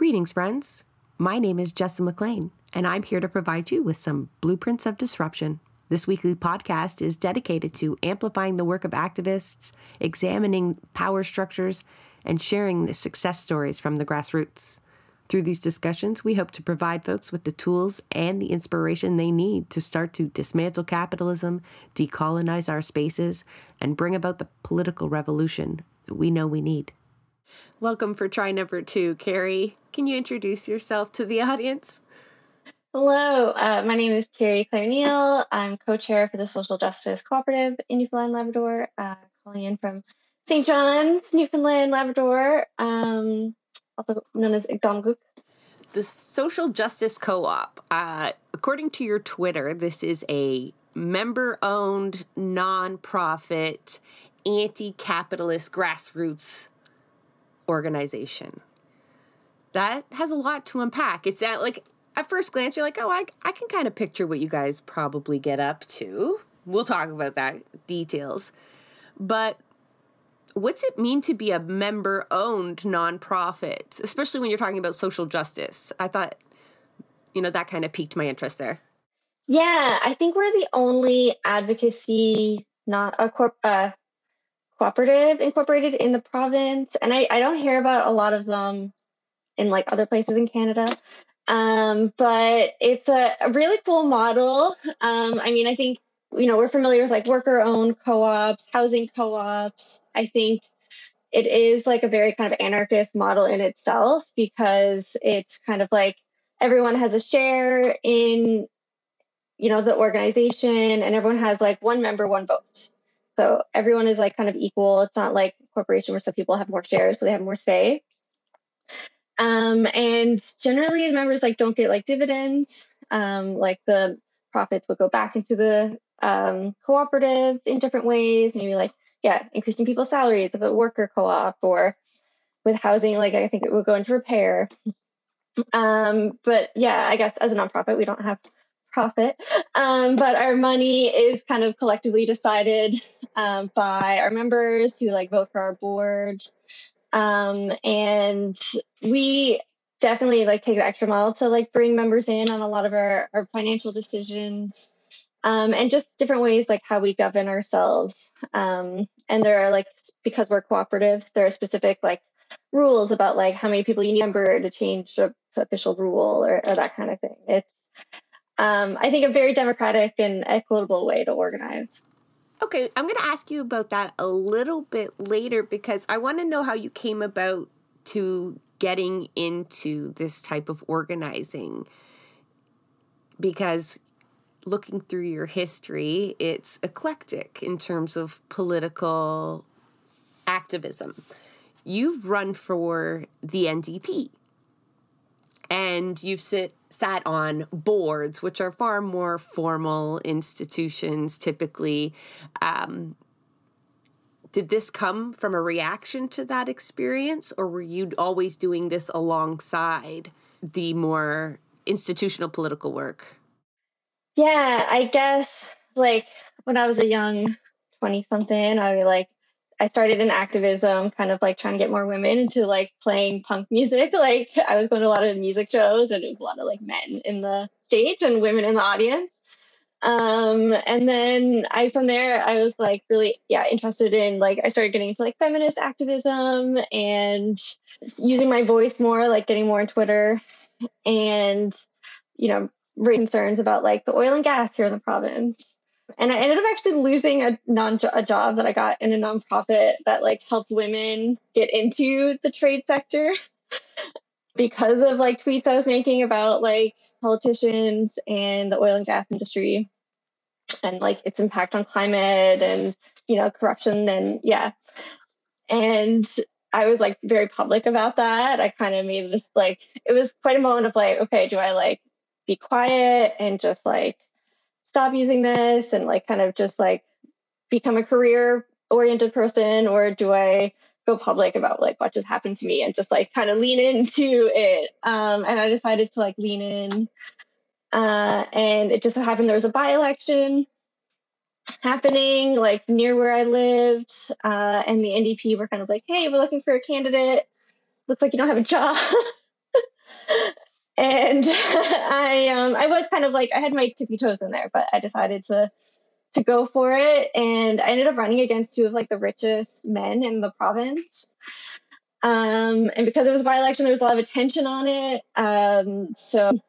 Greetings, friends. My name is Jessa McLean, and I'm here to provide you with some blueprints of disruption. This weekly podcast is dedicated to amplifying the work of activists, examining power structures, and sharing the success stories from the grassroots. Through these discussions, we hope to provide folks with the tools and the inspiration they need to start to dismantle capitalism, decolonize our spaces, and bring about the political revolution we know we need. Welcome for try number 2, Carrie. Can you introduce yourself to the audience? Hello, my name is Carrie Claire Neal. I'm co-chair for the Social Justice Cooperative in Newfoundland, Labrador, calling in from St. John's, Newfoundland, Labrador, also known as Igdamguk. The Social Justice Co-op, according to your Twitter, this is a member-owned, non-profit, anti-capitalist grassroots organization. That has a lot to unpack. It's like, at first glance, you're like, oh, I can kind of picture what you guys probably get up to. We'll talk about that details. But what's it mean to be a member-owned nonprofit, especially when you're talking about social justice? I thought, that kind of piqued my interest there. Yeah, I think we're the only advocacy, not a cooperative incorporated in the province. And I don't hear about a lot of them in like other places in Canada. But it's a really cool model. I think, we're familiar with like worker-owned co-ops, housing co-ops. I think it is like a very kind of anarchist model in itself because it's kind of like everyone has a share in, the organization, and everyone has like one member, one vote. So everyone is like kind of equal. It's not like a corporation where some people have more shares, so they have more say. And generally the members like don't get like dividends. Like the profits would go back into the cooperative in different ways, maybe like, increasing people's salaries of a worker co-op, or with housing, like I think it would go into repair. But yeah, I guess as a nonprofit, we don't have profit. But our money is kind of collectively decided by our members who like vote for our board. And we definitely like take the extra mile to like bring members in on a lot of our financial decisions, and just different ways like how we govern ourselves. And there are like, because we're cooperative, there are specific like rules about like how many people you need a member to change the official rule or that kind of thing. It's I think a very democratic and equitable way to organize. Okay, I'm going to ask you about that a little bit later because I want to know how you came about to getting into this type of organizing. Because looking through your history, it's eclectic in terms of political activism. You've run for the NDP. And you've sat on boards, which are far more formal institutions typically. Did this come from a reaction to that experience, or were you always doing this alongside the more institutional political work? Yeah, I guess like when I was a young 20-something, I started in activism, kind of like trying to get more women into like playing punk music. Like I was going to a lot of music shows, and it was a lot of like men in the stage and women in the audience. And then from there, I was like really, interested in like, I started getting into like feminist activism and using my voice more, like getting more on Twitter and, raising concerns about like the oil and gas here in the province. And I ended up actually losing a job that I got in a nonprofit that like helped women get into the trade sector because of like tweets I was making about like politicians and the oil and gas industry and like its impact on climate and, corruption and And I was like very public about that. I kind of made this like, it was quite a moment of like, okay, do I like be quiet and just like stop using this and like kind of just like become a career oriented person, or do I go public about like what just happened to me and just like kind of lean into it? And I decided to like lean in. And it just so happened there was a by-election happening like near where I lived. And the NDP were kind of like, hey, we're looking for a candidate. Looks like you don't have a job. And I was kind of like, I had my tippy toes in there, but I decided to go for it. And I ended up running against two of like the richest men in the province. And because it was a by-election, there was a lot of attention on it. So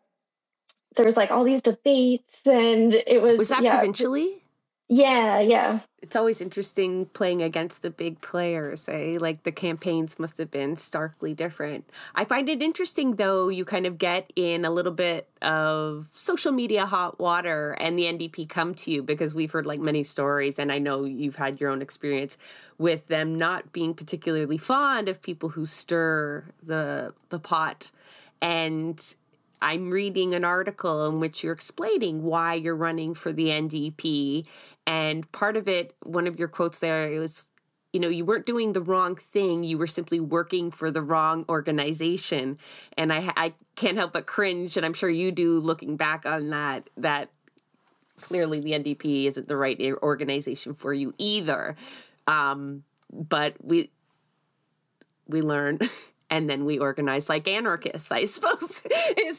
there was like all these debates, and it was that provincially? Yeah. It's always interesting playing against the big players, eh? Like the campaigns must have been starkly different. I find it interesting, though, you kind of get in a little bit of social media hot water and the NDP come to you, because we've heard like many stories, and I know you've had your own experience with them not being particularly fond of people who stir the pot. And I'm reading an article in which you're explaining why you're running for the NDP. And part of it, one of your quotes there, it was, you weren't doing the wrong thing. You were simply working for the wrong organization. And I can't help but cringe, and I'm sure you do looking back on that clearly the NDP isn't the right organization for you either. But we learn and then we organize like anarchists, I suppose,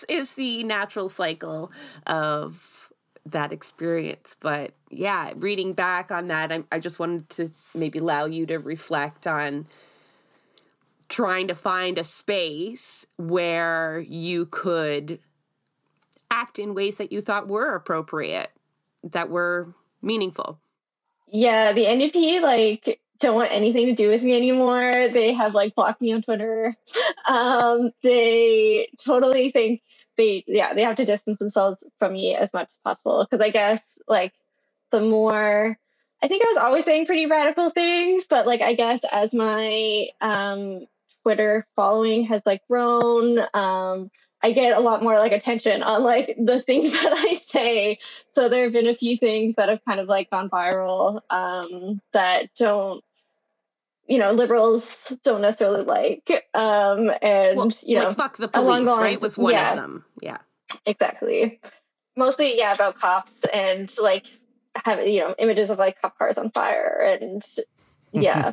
is the natural cycle of that experience. But yeah, reading back on that, I just wanted to maybe allow you to reflect on trying to find a space where you could act in ways that you thought were appropriate, that were meaningful. Yeah, the NDP, like, don't want anything to do with me anymore. They have like blocked me on Twitter. They totally think they have to distance themselves from me as much as possible. Because I guess like the more, I think I was always saying pretty radical things, but like I guess as my Twitter following has like grown, I get a lot more like attention on like the things that I say. So there have been a few things that have kind of like gone viral that don't, liberals don't necessarily like. And, like fuck the police, right? Was one of them. Yeah, exactly. Mostly, about cops and like have, images of like cop cars on fire and yeah.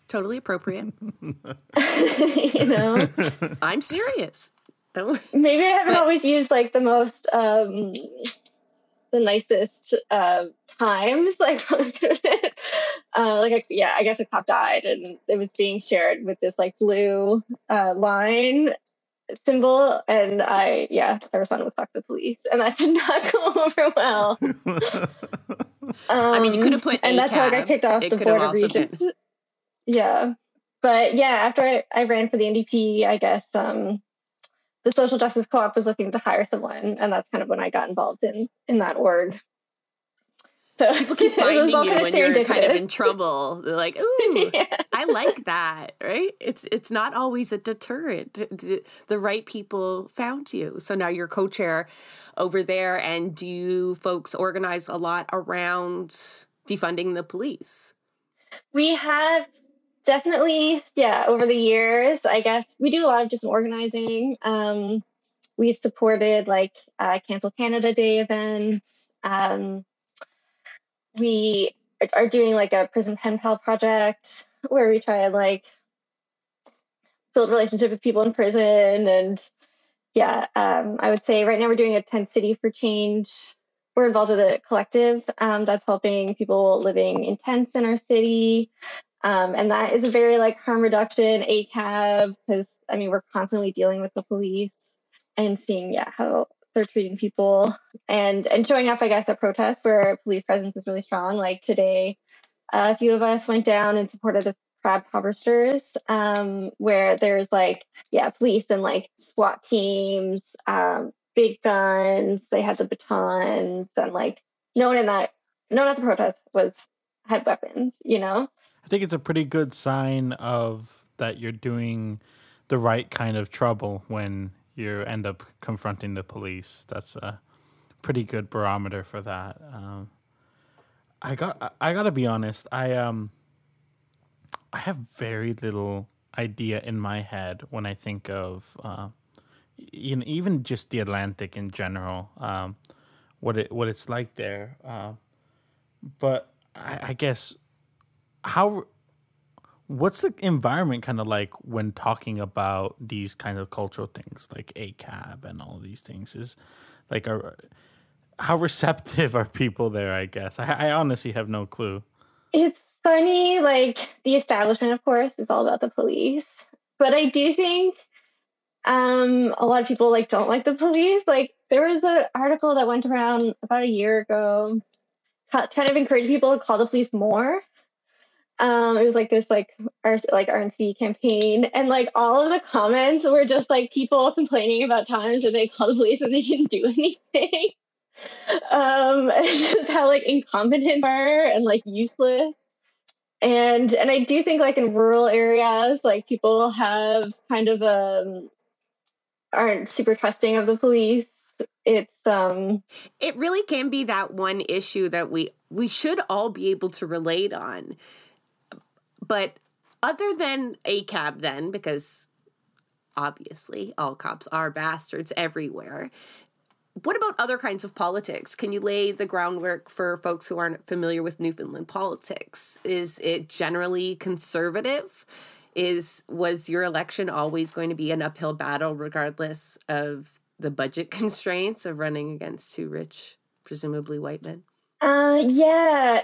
Totally appropriate. I'm serious. Maybe I haven't always used like the most the nicest times, like I guess a cop died and it was being shared with this like blue line symbol, and I responded with "fuck the police," and that did not go over well. I mean, you could have put and that's how I got kicked off the Board of Regents. Yeah, but after I ran for the NDP, I guess the Social Justice Co-op was looking to hire someone, and that's kind of when I got involved in that org. So people keep finding you when you're kind of in trouble. They're like, "Ooh, I like that," right? It's not always a deterrent. The right people found you, so now you're co-chair over there. And do you folks organize a lot around defunding the police? We have definitely, over the years, I guess we do a lot of different organizing. We've supported like Cancel Canada Day events. We are doing like a prison pen pal project where we try and like build relationship with people in prison. And I would say right now we're doing a tent city for change. We're involved with a collective that's helping people living in tents in our city. And that is a very like harm reduction ACAB, because we're constantly dealing with the police and seeing how they're treating people and showing up, I guess, at protests where police presence is really strong. Like today, a few of us went down and supported the crab harvesters, where there's like, police and like SWAT teams, big guns. They had the batons, and like no one at the protest had weapons, I think it's a pretty good sign of that you're doing the right kind of trouble when you end up confronting the police. That's a pretty good barometer for that. I gotta be honest. I have very little idea in my head when I think of even just the Atlantic in general, what it's like there. But I guess What's the environment kind of like when talking about these kind of cultural things like ACAB and all these things? Is like, how receptive are people there, I guess? I honestly have no clue. It's funny, like the establishment, of course, is all about the police. But I do think a lot of people like don't like the police. Like there was an article that went around about a year ago, kind of encouraged people to call the police more. It was like this RNC campaign, and like all of the comments were just like people complaining about times when they called the police and they didn't do anything. Just how like incompetent they are and like useless. And I do think like in rural areas, like people have kind of aren't super trusting of the police. It's it really can be that one issue that we should all be able to relate on. But other than ACAB then, because obviously all cops are bastards everywhere, what about other kinds of politics? Can you lay the groundwork for folks who aren't familiar with Newfoundland politics? Is it generally conservative? Was your election always going to be an uphill battle regardless of the budget constraints of running against two rich, presumably white men? Yeah,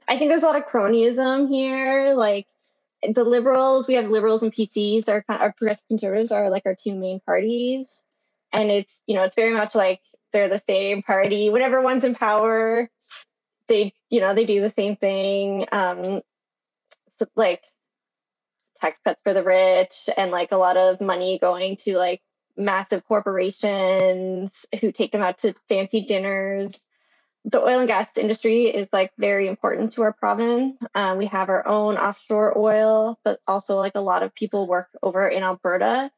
I think there's a lot of cronyism here. Like the Liberals, we have Liberals and PCs. Our progressive conservatives are like our two main parties, and it's very much like they're the same party. Whenever one's in power, they do the same thing. So, like tax cuts for the rich, and like a lot of money going to like massive corporations who take them out to fancy dinners. The oil and gas industry is like very important to our province. We have our own offshore oil, but also like a lot of people work over in Alberta.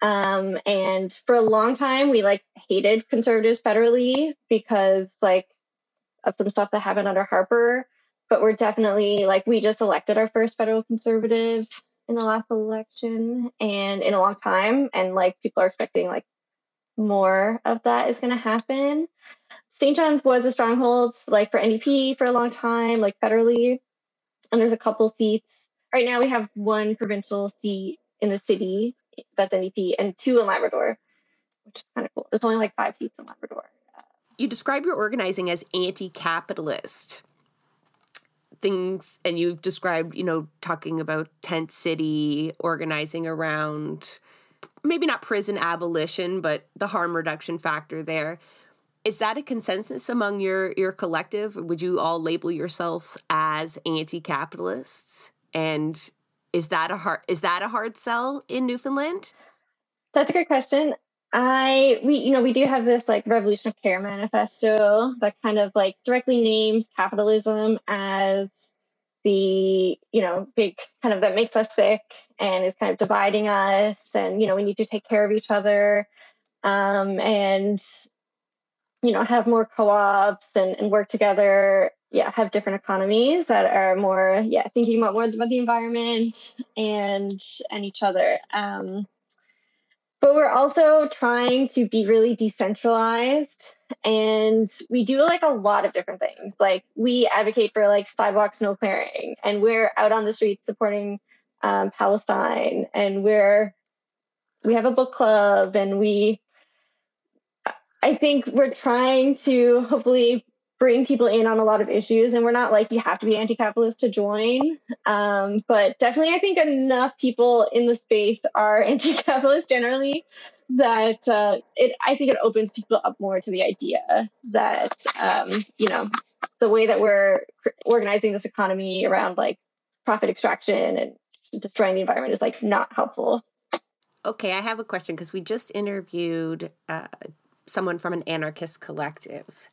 And for a long time, we like hated conservatives federally because like of some stuff that happened under Harper. But we're definitely like, we just elected our first federal conservative in the last election and in a long time. And like people are expecting like more of that is going to happen. St. John's was a stronghold like for NDP for a long time, like federally. And there's a couple seats. Right now we have one provincial seat in the city that's NDP and two in Labrador, which is kind of cool. There's only like 5 seats in Labrador. You describe your organizing as anti-capitalist things, and you've described, talking about tent city, organizing around maybe not prison abolition, but the harm reduction factor there. Is that a consensus among your collective? Would you all label yourselves as anti-capitalists? And is that a hard sell in Newfoundland? That's a great question. We do have this like Revolution of Care manifesto that kind of like directly names capitalism as the big kind of that makes us sick and is kind of dividing us, and we need to take care of each other, and have more co-ops and work together. Have different economies that are more thinking about the environment and each other. But we're also trying to be really decentralized, and we do like a lot of different things. Like we advocate for like sidewalk snow clearing, and we're out on the streets supporting Palestine, and we have a book club, and I think we're trying to hopefully bring people in on a lot of issues, and we're not like you have to be anti-capitalist to join, but definitely I think enough people in the space are anti-capitalist generally that I think it opens people up more to the idea that the way that we're organizing this economy around like profit extraction and destroying the environment is like not helpful. Okay, I have a question because we just interviewed someone from an anarchist collective.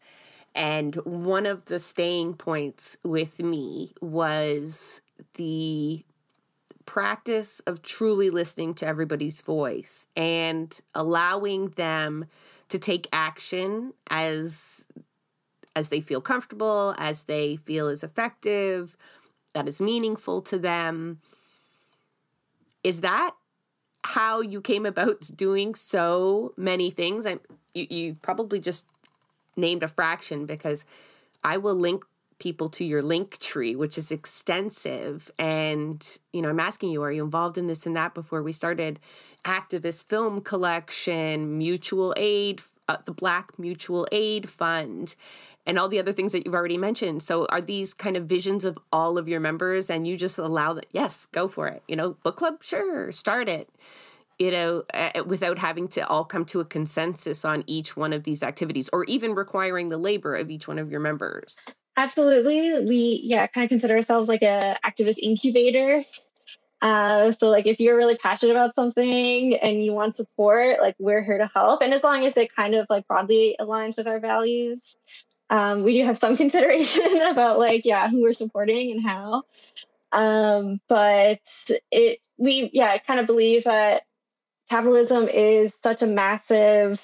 And one of the staying points with me was the practice of truly listening to everybody's voice and allowing them to take action as they feel comfortable, as they feel is effective, that is meaningful to them. Is that how you came about doing so many things? You probably just named a fraction, because I will link people to your link tree, which is extensive. And, I'm asking you, are you involved in this and that before we started? Activist Film Collection, mutual aid, the Black Mutual Aid Fund, and all the other things that you've already mentioned. So are these kind of visions of all of your members, and you just allow that? Yes, go for it. Book club, sure, start it. Without having to all come to a consensus on each one of these activities, or even requiring the labor of each one of your members. Absolutely. We, kind of consider ourselves like a activist incubator. So like if you're really passionate about something and you want support, like we're here to help. And as long as it kind of like broadly aligns with our values, we do have some consideration about like, who we're supporting and how. But we kind of believe that capitalism is such a massive,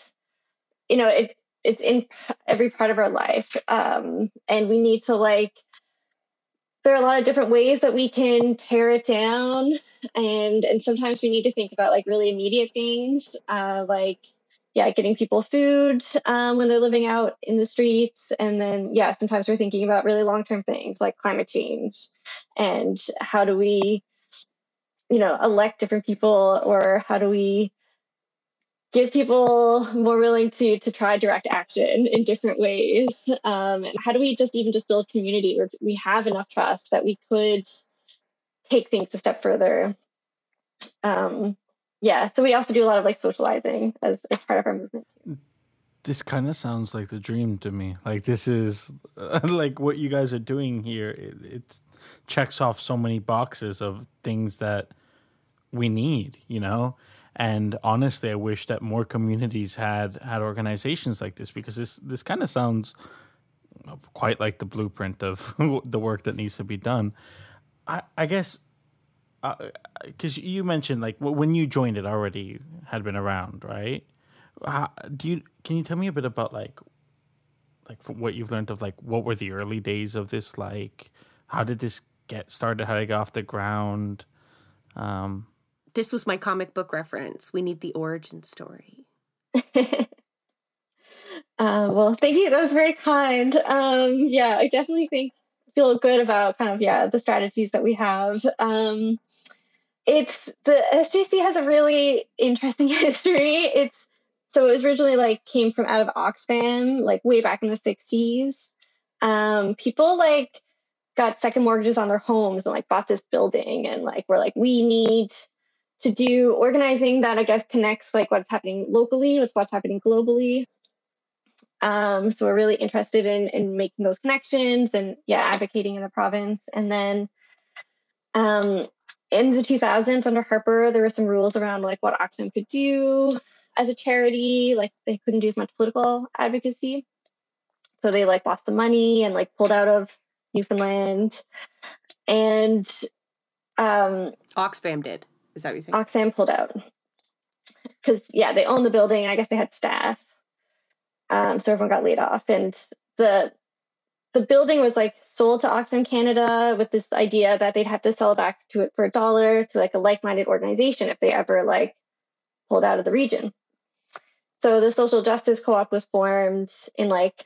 it's in every part of our life. And we need to there are a lot of different ways that we can tear it down. And sometimes we need to think about like really immediate things, getting people food when they're living out in the streets. And then, sometimes we're thinking about really long-term things like climate change and how do we, elect different people, or how do we get people more willing to try direct action in different ways? And how do we just build community where we have enough trust that we could take things a step further? So we also do a lot of like socializing as part of our movement. This kind of sounds like the dream to me. Like this is like what you guys are doing here. It checks off so many boxes of things that we need, And honestly, I wish that more communities had organizations like this, because this kind of sounds quite like the blueprint of the work that needs to be done. I guess because you mentioned like when you joined, it already had been around, right? Can you tell me a bit about like what you've learned of like what were the early days of this like? How did this get started? How did it get off the ground? This was my comic book reference. We need the origin story. Well, thank you. That was very kind. I definitely feel good about kind of, the strategies that we have. It's the SJC has a really interesting history. So it was originally like came from out of Oxfam, like way back in the 60s. People like got second mortgages on their homes and like bought this building, and like we're like, we need to do organizing that I guess connects like what's happening locally with what's happening globally. So we're really interested in making those connections and advocating in the province. And then in the 2000s under Harper, there were some rules around like what Oxfam could do as a charity. Like they couldn't do as much political advocacy. So they like lost some money and like pulled out of Newfoundland. And Oxfam did. Is that what you're saying? Oxfam pulled out because they owned the building and I guess they had staff. So everyone got laid off, and the building was like sold to Oxfam Canada with this idea that they'd have to sell back to it for $1 to like a like-minded organization if they ever like pulled out of the region. So the Social Justice Co-op was formed in like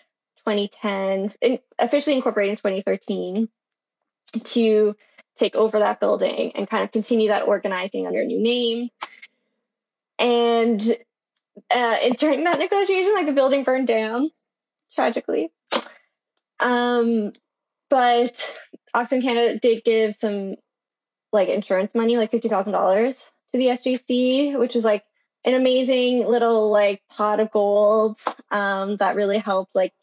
2010, officially incorporated in 2013 to take over that building and kind of continue that organizing under a new name. And during that negotiation, like the building burned down, tragically. But Oxfam Canada did give some like insurance money, like $50,000 to the SJC, which was like an amazing little like pot of gold that really helped like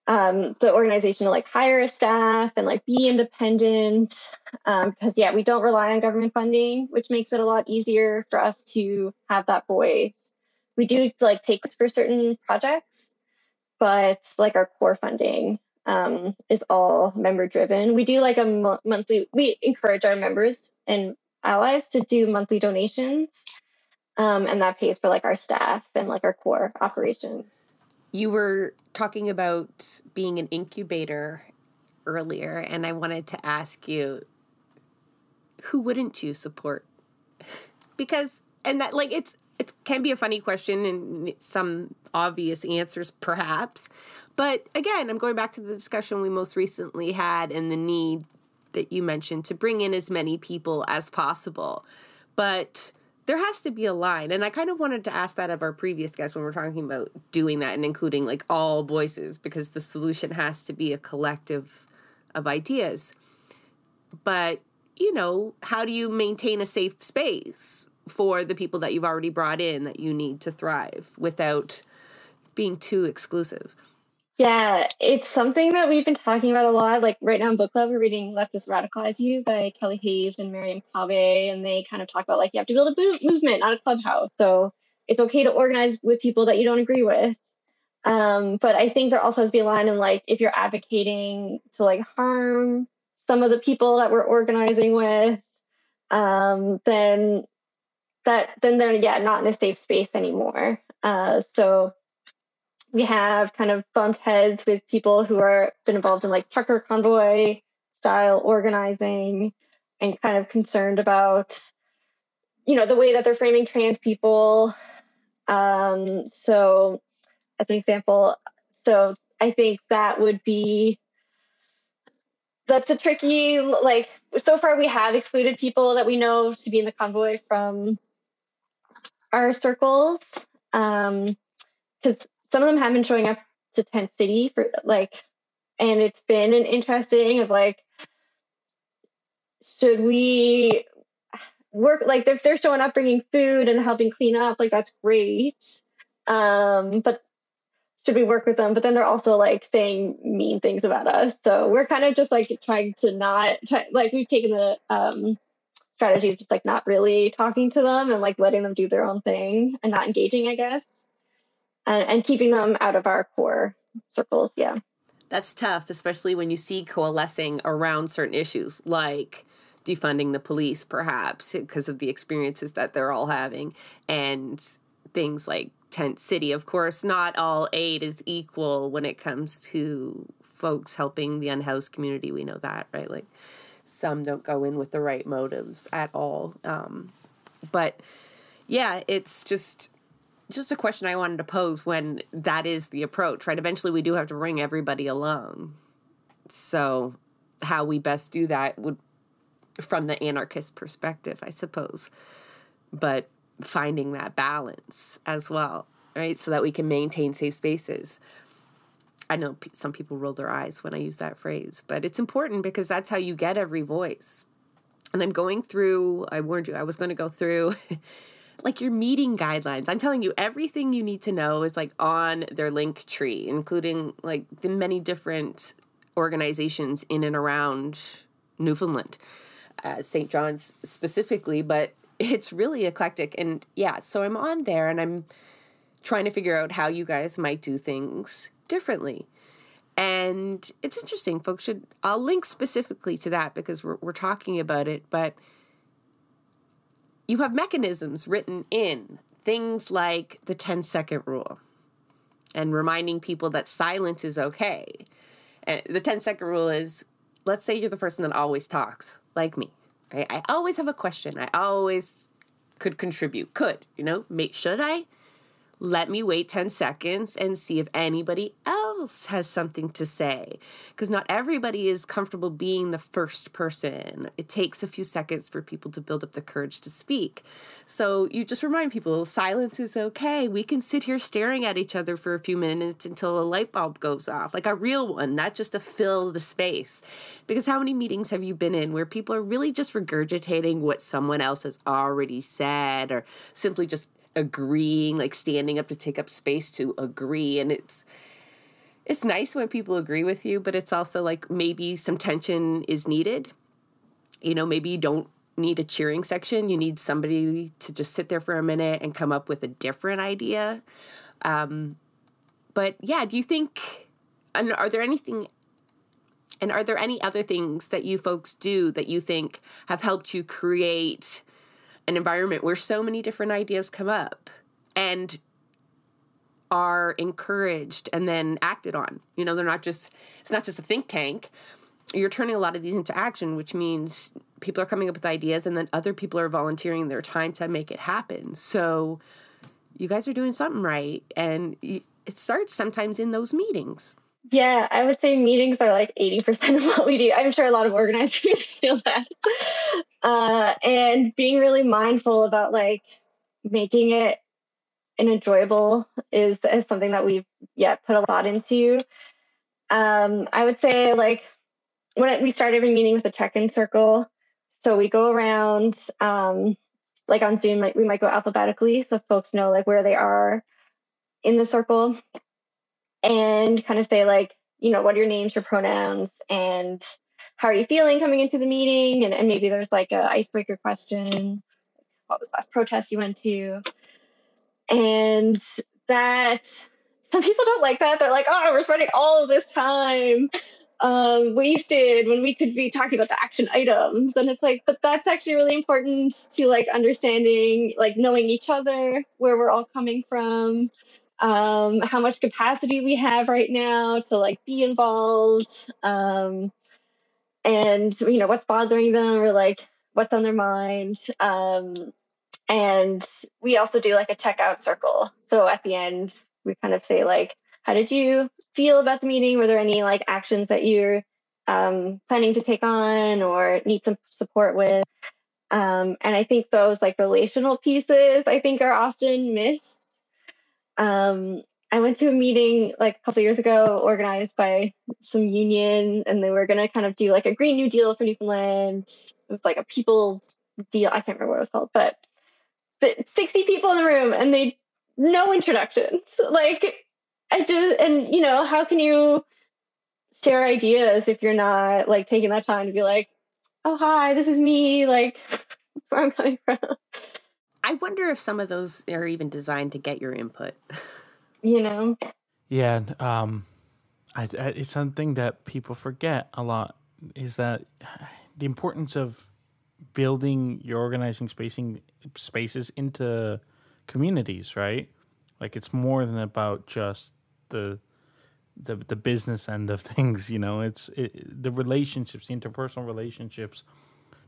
the organization to like hire a staff and like be independent, because we don't rely on government funding, which makes it a lot easier for us to have that voice. We do like take for certain projects, but like our core funding is all member driven. We do like a monthly, we encourage our members and allies to do monthly donations, and that pays for like our staff and like our core operations. You were talking about being an incubator earlier, and I wanted to ask you, who wouldn't you support? Because, and that like, it's can be a funny question and some obvious answers, perhaps. But again, I'm going back to the discussion we most recently had and the need that you mentioned to bring in as many people as possible. But there has to be a line. And I kind of wanted to ask that of our previous guests when we're talking about doing that and including like all voices, because the solution has to be a collective of ideas. But, you know, how do you maintain a safe space for the people that you've already brought in that you need to thrive without being too exclusive? Yeah, it's something that we've been talking about a lot. Like right now in book club, we're reading Let This Radicalize You by Kelly Hayes and Miriam Pave. And they kind of talk about like you have to build a movement, not a clubhouse. So it's okay to organize with people that you don't agree with. But I think there also has to be a line in like if you're advocating to like harm some of the people that we're organizing with, then they're not in a safe space anymore. So we have kind of bumped heads with people who are been involved in like trucker convoy style organizing and kind of concerned about, you know, the way that they're framing trans people. So as an example, so I think that's a tricky, like, so far we have excluded people that we know to be in the convoy from our circles. Because some of them have been showing up to Tent City for like, and it's been an interesting of like, should we work, like if they're showing up bringing food and helping clean up, like that's great. But should we work with them? But then they're also like saying mean things about us. So we're kind of just like trying to like we've taken the strategy of just like not really talking to them and like letting them do their own thing and not engaging, I guess. And keeping them out of our core circles, yeah. That's tough, especially when you see coalescing around certain issues, like defunding the police, perhaps, because of the experiences that they're all having, and things like Tent City. Of course, not all aid is equal when it comes to folks helping the unhoused community. We know that, right? Like, some don't go in with the right motives at all. But, yeah, it's just a question I wanted to pose when that is the approach, right? Eventually we do have to bring everybody along. So how we best do that would, from the anarchist perspective, I suppose, but finding that balance as well, right? So that we can maintain safe spaces. I know some people roll their eyes when I use that phrase, but it's important because that's how you get every voice. And I'm going through, I warned you, I was going to go through like your meeting guidelines. I'm telling you, everything you need to know is like on their link tree, including like the many different organizations in and around Newfoundland, St. John's specifically, but it's really eclectic. And yeah, so I'm on there and I'm trying to figure out how you guys might do things differently. And it's interesting. Folks I'll link specifically to that because we're talking about it, but you have mechanisms written in, things like the 10-second rule and reminding people that silence is okay. And the 10-second rule is, let's say you're the person that always talks, like me. Right? I always have a question. I always could contribute. Should I? Let me wait 10 seconds and see if anybody else has something to say. Because not everybody is comfortable being the first person. It takes a few seconds for people to build up the courage to speak. So you just remind people, silence is okay. We can sit here staring at each other for a few minutes until a light bulb goes off. Like a real one, not just to fill the space. Because how many meetings have you been in where people are really just regurgitating what someone else has already said or simply just agreeing, like standing up to take up space to agree? And it's nice when people agree with you, but it's also like maybe some tension is needed. Maybe you don't need a cheering section. You need somebody to just sit there for a minute and come up with a different idea. But yeah, do you think, and are there any other things that you folks do that you think have helped you create an environment where so many different ideas come up and are encouraged and then acted on? It's not just a think tank. You're turning a lot of these into action, which means people are coming up with ideas and then other people are volunteering their time to make it happen. So you guys are doing something right. And it starts sometimes in those meetings. Yeah, I would say meetings are like 80% of what we do. I'm sure a lot of organizers feel that. And being really mindful about like making it an enjoyable is something that we've put a lot into. I would say like when we start every meeting with a check-in circle. So we go around, like on Zoom, like we might go alphabetically so folks know like where they are in the circle, and kind of say like, what are your names, your pronouns, and how are you feeling coming into the meeting? And maybe there's like a icebreaker question. What was the last protest you went to? And that some people don't like that. They're like, oh, we're spending all of this time wasted when we could be talking about the action items. And it's like, but that's actually really important to like understanding, like knowing each other, where we're all coming from, how much capacity we have right now to like be involved, and what's bothering them, or like what's on their mind. And we also do like a checkout circle. So at the end, we kind of say like, how did you feel about the meeting? Were there any like actions that you're planning to take on or need some support with? And I think those like relational pieces, I think, are often missed. I went to a meeting like a couple of years ago organized by some union, and they were going to kind of do like a Green New Deal for Newfoundland. It was like a people's deal. I can't remember what it was called, but 60 people in the room and no introductions. Like how can you share ideas if you're not like taking that time to be like, oh, hi, this is me. Like, that's where I'm coming from. I wonder if some of those are even designed to get your input. Yeah. It's something that people forget a lot, is that the importance of building your organizing spaces into communities, right? Like, it's more than about just the business end of things, It's the relationships, the interpersonal relationships.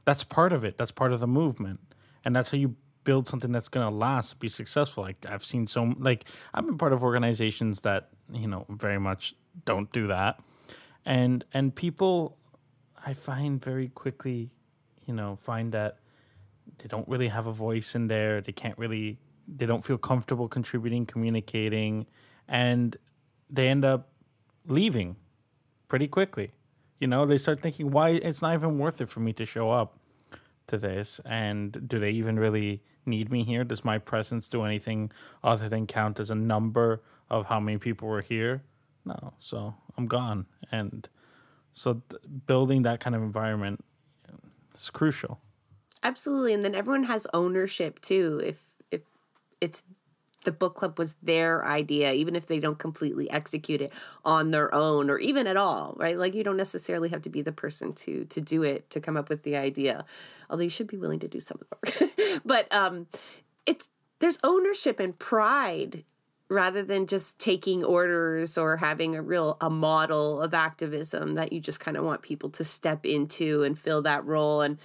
That's part of it. That's part of the movement, and that's how you build something that's going to last, be successful. Like, I've seen I've been part of organizations that very much don't do that, and people, I find very quickly, find that they don't really have a voice in there. They don't feel comfortable contributing, communicating, and they end up leaving pretty quickly. They start thinking, why it's not even worth it for me to show up to this, and do they even really need me here? Does my presence do anything other than count as a number of how many people were here? No, so I'm gone. And so building that kind of environment is crucial. Absolutely. And then everyone has ownership too. If it's the book club was their idea, even if they don't completely execute it on their own or even at all, right? Like, you don't necessarily have to be the person to do it, to come up with the idea, although you should be willing to do some of the work. But there's ownership and pride rather than just taking orders or having a model of activism that you just kind of want people to step into and fill that role. And,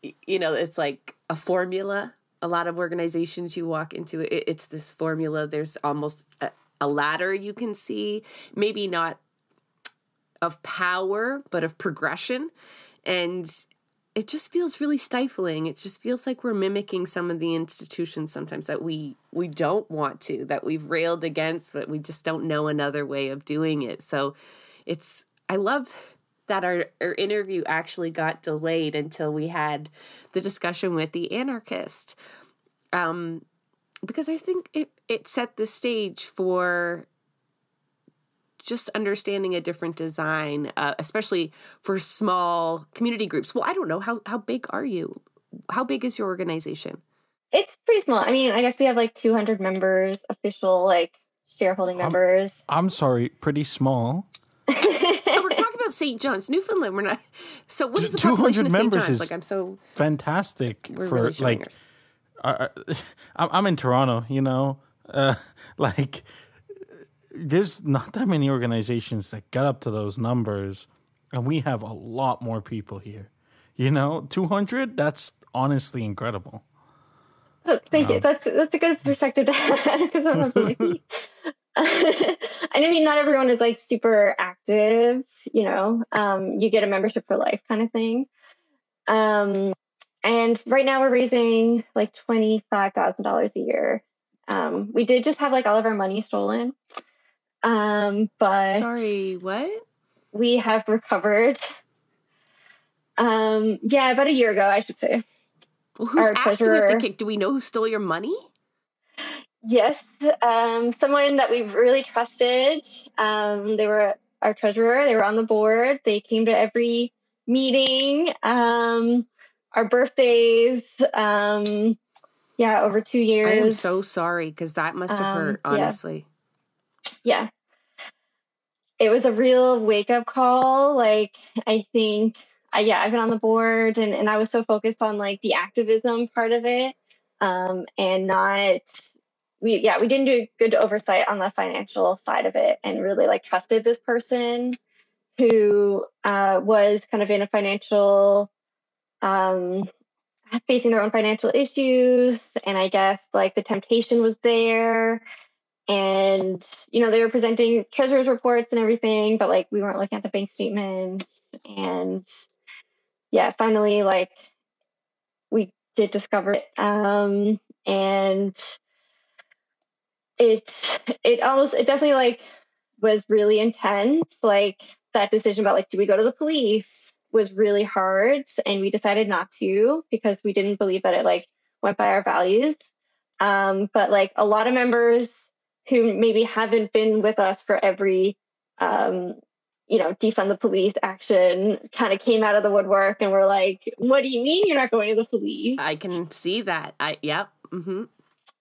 it's like a formula. A lot of organizations you walk into, it's this formula. There's almost a ladder you can see, maybe not of power, but of progression. And it just feels really stifling. It just feels like we're mimicking some of the institutions sometimes that we don't want to, that we've railed against, but we just don't know another way of doing it. So I love that our interview actually got delayed until we had the discussion with the anarchist, because I think it set the stage for just understanding a different design, especially for small community groups. Well, I don't know, how big are you? How big is your organization? It's pretty small. I mean, I guess we have like 200 members, official like shareholding members. I'm sorry, pretty small. We're talking about St. John's, Newfoundland. We're not. So what is the population of St. John's? Like, I'm so fantastic for really like. I'm in Toronto, like there's not that many organizations that get up to those numbers, and we have a lot more people here. 200. That's honestly incredible. Oh, thank you. That's a good perspective to have because sometimes I'm like, I mean, not everyone is like super active, you know. You get a membership for life kind of thing. And right now we're raising like $25,000 a year. We did just have like all of our money stolen. But Sorry, what? we have recovered. Yeah, about a year ago, I should say. Well, who's Our asked do we have to treasurer. kick? Do we know who stole your money? Yes, someone that we've really trusted. They were our treasurer. They were on the board. They came to every meeting, our birthdays. Yeah, over 2 years. I am so sorry because that must have hurt, honestly. Yeah. It was a real wake-up call. Like, I think, I've been on the board and I was so focused on like the activism part of it, and not, we didn't do good oversight on the financial side of it and really like trusted this person who was kind of in a financial, facing their own financial issues. And I guess like the temptation was there. And, you know, they were presenting treasurer's reports and everything, but like we weren't looking at the bank statements. And yeah, finally, like we did discover it. And it definitely like was really intense. Like that decision about like, do we go to the police was really hard. And we decided not to because we didn't believe that it like went by our values. But like a lot of members who maybe haven't been with us for every, defund the police action kind of came out of the woodwork and were like, what do you mean you're not going to the police? I can see that. Yep. Mm-hmm.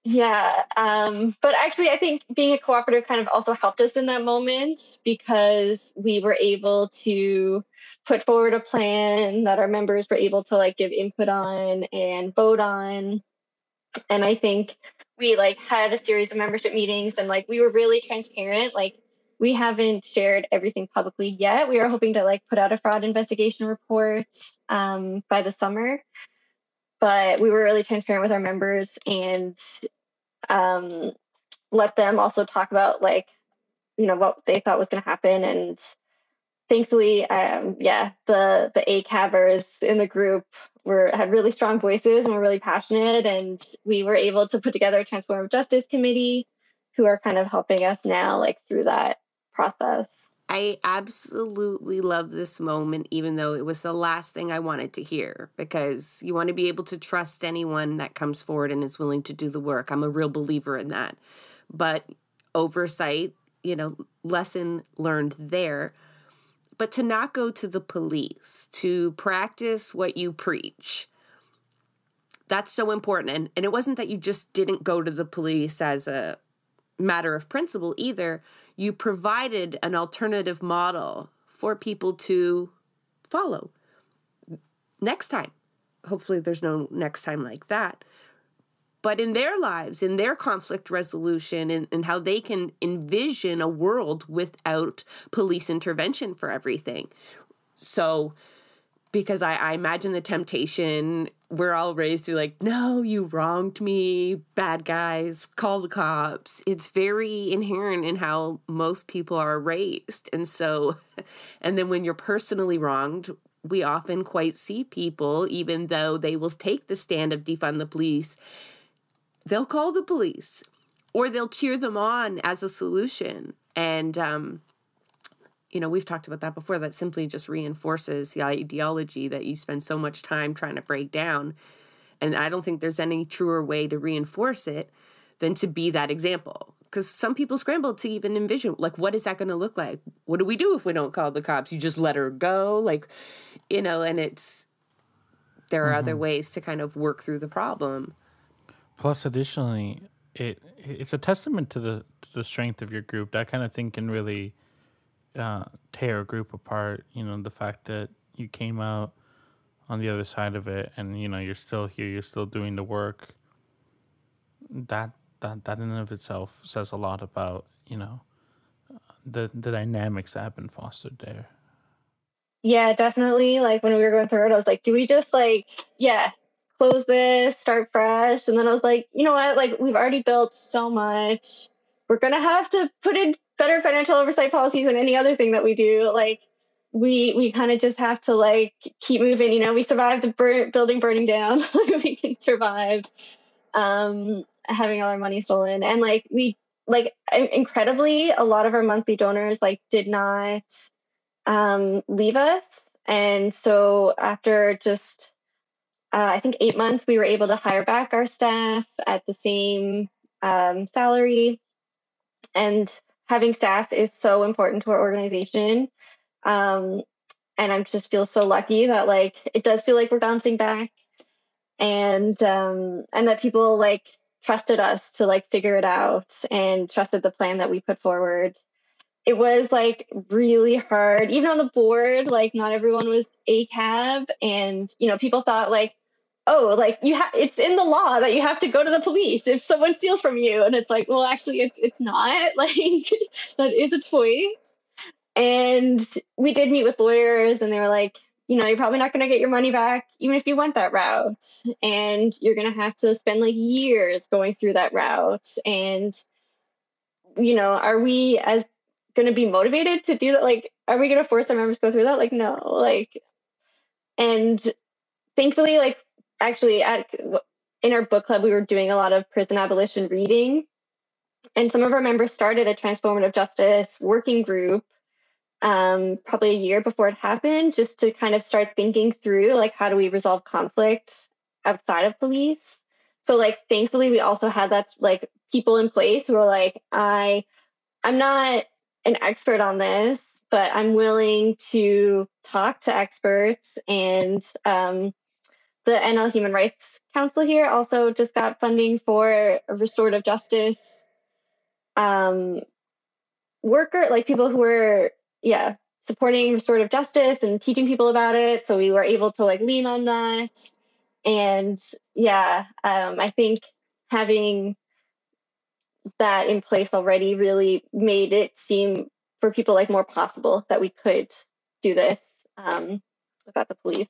Yeah. But actually, I think being a cooperative kind of also helped us in that moment because we were able to put forward a plan that our members were able to like give input on and vote on. And I think we like had a series of membership meetings and like we were really transparent. Like we haven't shared everything publicly yet. We are hoping to like put out a fraud investigation report by the summer. But we were really transparent with our members and let them also talk about like, you know, what they thought was going to happen. And thankfully, the ACABers in the group had really strong voices and were really passionate. And we were able to put together a Transformative Justice Committee who are kind of helping us now like through that process. I absolutely love this moment, even though it was the last thing I wanted to hear, because you want to be able to trust anyone that comes forward and is willing to do the work. I'm a real believer in that. But oversight, you know, lesson learned there. But to not go to the police, to practice what you preach, that's so important. And it wasn't that you just didn't go to the police as a matter of principle either. You provided an alternative model for people to follow. Next time, hopefully there's no next time like that. But in their lives, in their conflict resolution, and how they can envision a world without police intervention for everything. So, because I imagine the temptation, we're all raised to like, no, you wronged me, bad guys, call the cops. It's very inherent in how most people are raised. And so, and then when you're personally wronged, we often quite see people, even though they will take the stand of defund the police, they'll call the police or they'll cheer them on as a solution. And, you know, we've talked about that before. That simply just reinforces the ideology that you spend so much time trying to break down. And I don't think there's any truer way to reinforce it than to be that example. Because some people scramble to even envision, like, what is that going to look like? What do we do if we don't call the cops? You just let her go? Like, you know, and there are other ways to kind of work through the problem. Plus, additionally, it's a testament to the strength of your group. That kind of thing can really tear a group apart. You know, the fact that you came out on the other side of it, and you know you're still here, you're still doing the work. That in and of itself says a lot about, you know, the dynamics that have been fostered there. Yeah, definitely. Like when we were going through it, I was like, do we just like, close this, start fresh. And then I was like, you know what? Like, we've already built so much. We're going to have to put in better financial oversight policies and any other thing that we do. Like, we kind of just have to like keep moving. You know, we survived the building burning down. We can survive having all our money stolen. And incredibly, a lot of our monthly donors like did not leave us. And so after just, I think 8 months, we were able to hire back our staff at the same salary. And having staff is so important to our organization. And I just feel so lucky that like it does feel like we're bouncing back, and that people like trusted us to like figure it out and trusted the plan that we put forward. It was like really hard, even on the board. Like, not everyone was ACAB, and you know, people thought like, oh, like it's in the law that you have to go to the police if someone steals from you, and it's like, well, actually, it's not. Like, that is a choice. And we did meet with lawyers, and they were like, you know, you're probably not going to get your money back even if you went that route, and you're going to have to spend like years going through that route. And you know, are we as going to be motivated to do that? Like, are we going to force our members to go through that? Like, no. Like, and thankfully, like, actually in our book club, we were doing a lot of prison abolition reading, and some of our members started a transformative justice working group probably a year before it happened, just to kind of start thinking through like, how do we resolve conflict outside of police. So like, thankfully, we also had that like people in place who are like, I'm not an expert on this, but I'm willing to talk to experts. And the NL Human Rights Council here also just got funding for a restorative justice worker, like people who were, supporting restorative justice and teaching people about it. So we were able to like lean on that. And I think having that in place already really made it seem for people like more possible that we could do this without the police.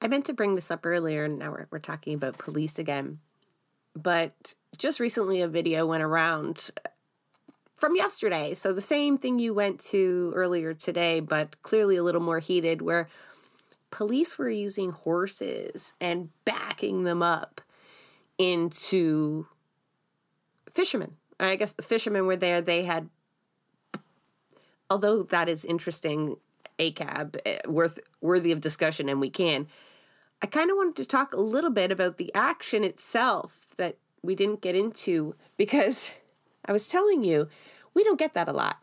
I meant to bring this up earlier, and now we're talking about police again. But just recently a video went around from yesterday. So the same thing you went to earlier today, but clearly a little more heated, where police were using horses and backing them up into fishermen. I guess the fishermen were there. They had, although that is interesting, ACAB, worthy of discussion, and we can. I kind of wanted to talk a little bit about the action itself that we didn't get into, because I was telling you, we don't get that a lot.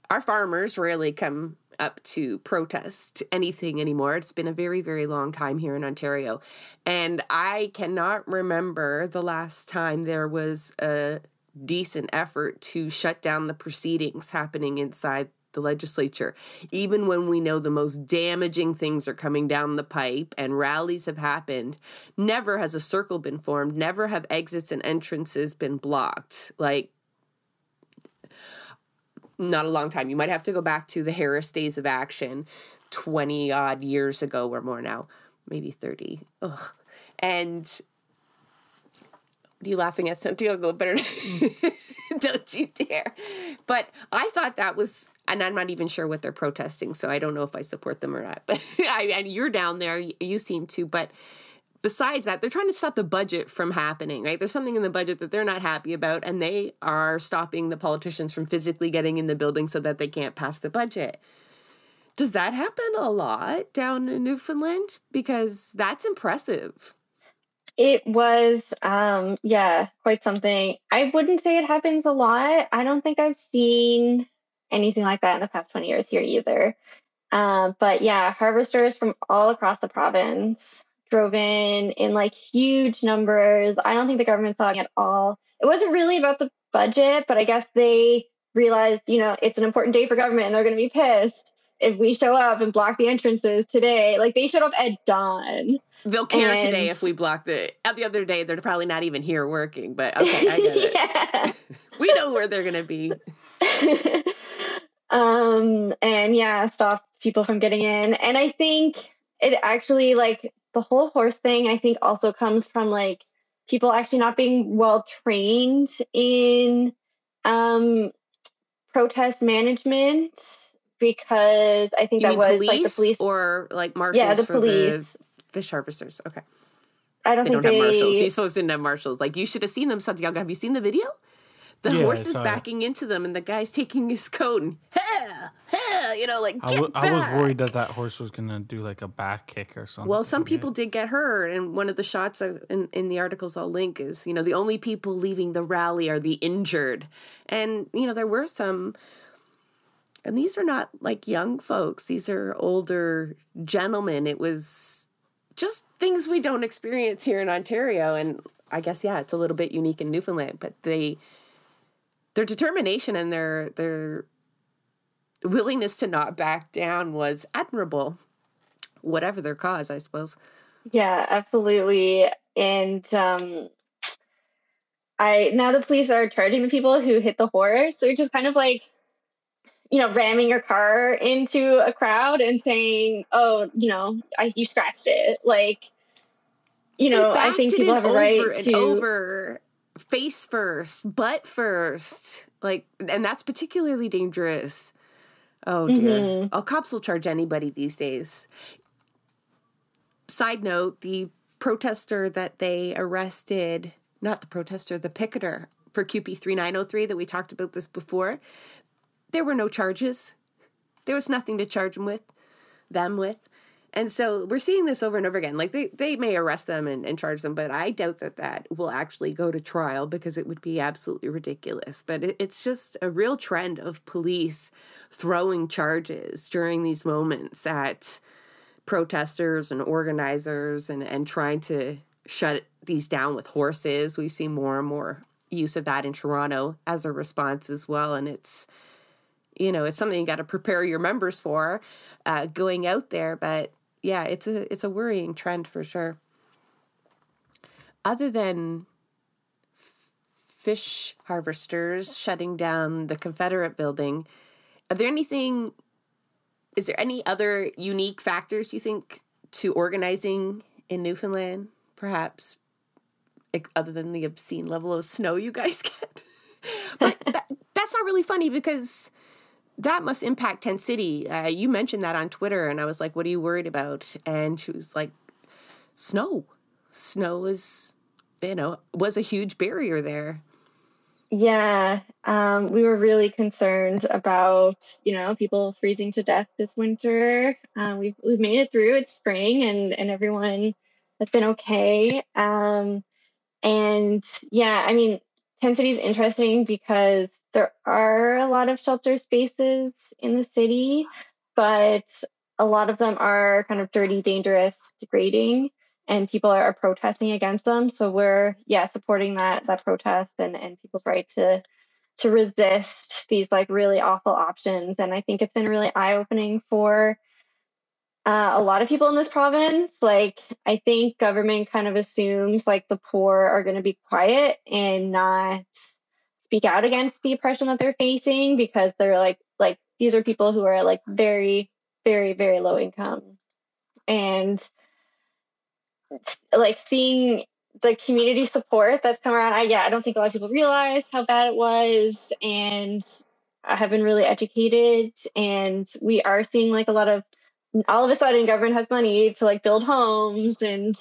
Our farmers rarely come up to protest anything anymore. It's been a very, very long time here in Ontario. And I cannot remember the last time there was a decent effort to shut down the proceedings happening inside the legislature. Even when we know the most damaging things are coming down the pipe and rallies have happened, never has a circle been formed. Never have exits and entrances been blocked. Like, not a long time. You might have to go back to the Harris Days of Action 20 odd years ago or more now, maybe 30. Ugh. And what are you laughing at? Something? I'll go better. Don't you dare. But I thought that was, and I'm not even sure what they're protesting, so I don't know if I support them or not. But and you're down there, you seem to, but besides that, they're trying to stop the budget from happening, right? There's something in the budget that they're not happy about, and they are stopping the politicians from physically getting in the building so that they can't pass the budget. Does that happen a lot down in Newfoundland? Because that's impressive. It was, quite something. I wouldn't say it happens a lot. I don't think I've seen anything like that in the past 20 years here either. But yeah, harvesters from all across the province drove in like huge numbers. I don't think the government saw it at all. It wasn't really about the budget, but I guess they realized, you know, it's an important day for government and they're going to be pissed if we show up and block the entrances today. Like, they showed up at dawn. They'll care today if we block the other day. They're probably not even here working, but okay, I get it. Yeah. We know where they're going to be. Stop people from getting in. And I think it actually, like, the whole horse thing, I think, also comes from like people actually not being well trained in protest management, because I think You that mean was like the police police. or like Yeah, marshals the for the police. fish harvesters? Okay. I don't They think don't have marshals. they. These folks didn't have marshals. Like, you should have seen them, Santiago. Have you seen the video? The Yeah, I horse is saw it. backing into them, and the guy's taking his coat and, like, I get was back. worried that horse was gonna do like a back kick or something. Well, some people did get hurt, and one of the shots in the articles I'll link is, the only people leaving the rally are the injured. And, there were some, and these are not like young folks. These are older gentlemen. It was just things we don't experience here in Ontario. And I guess, yeah, it's a little bit unique in Newfoundland, but their determination and their willingness to not back down was admirable, whatever their cause, I suppose. Yeah, absolutely. And now the police are charging the people who hit the horse, which is kind of like, ramming your car into a crowd and saying, "Oh, you scratched it." Like, They I backed think it people in have a over right and to. over, face first, butt first, like, and that's particularly dangerous. Oh dear. Mhm. Oh, cops will charge anybody these days. Side note, the protester that they arrested, not the protester, the picketer for QP 3903 that we talked about this before, there were no charges. There was nothing to charge them with. And so we're seeing this over and over again. Like, they may arrest them and charge them, but I doubt that will actually go to trial, because it would be absolutely ridiculous. But it's just a real trend of police throwing charges during these moments at protesters and organizers and trying to shut these down with horses. We've seen more and more use of that in Toronto as a response as well. And it's something you got to prepare your members for going out there. But yeah, it's a worrying trend for sure. Other than fish harvesters shutting down the Confederate building, is there any other unique factors you think to organizing in Newfoundland, perhaps, other than the obscene level of snow you guys get? But that's not really funny, because that must impact Tent City. You mentioned that on Twitter, and I was like, what are you worried about? And she was like, snow. Snow was a huge barrier there. Yeah, we were really concerned about, people freezing to death this winter. We've made it through. It's spring, and everyone has been okay. And yeah, I mean, Tent City is interesting because there are a lot of shelter spaces in the city, but a lot of them are kind of dirty, dangerous, degrading, and people are protesting against them. So we're supporting that protest and people's right to resist these like really awful options. And I think it's been really eye-opening for a lot of people in this province. Like, I think government kind of assumes like the poor are going to be quiet and not speak out against the oppression that they're facing, because they're like these are people who are like very, very, very low income. And like seeing the community support that's come around, I don't think a lot of people realize how bad it was, and I have been really educated, and we are seeing like all of a sudden government has money to like build homes and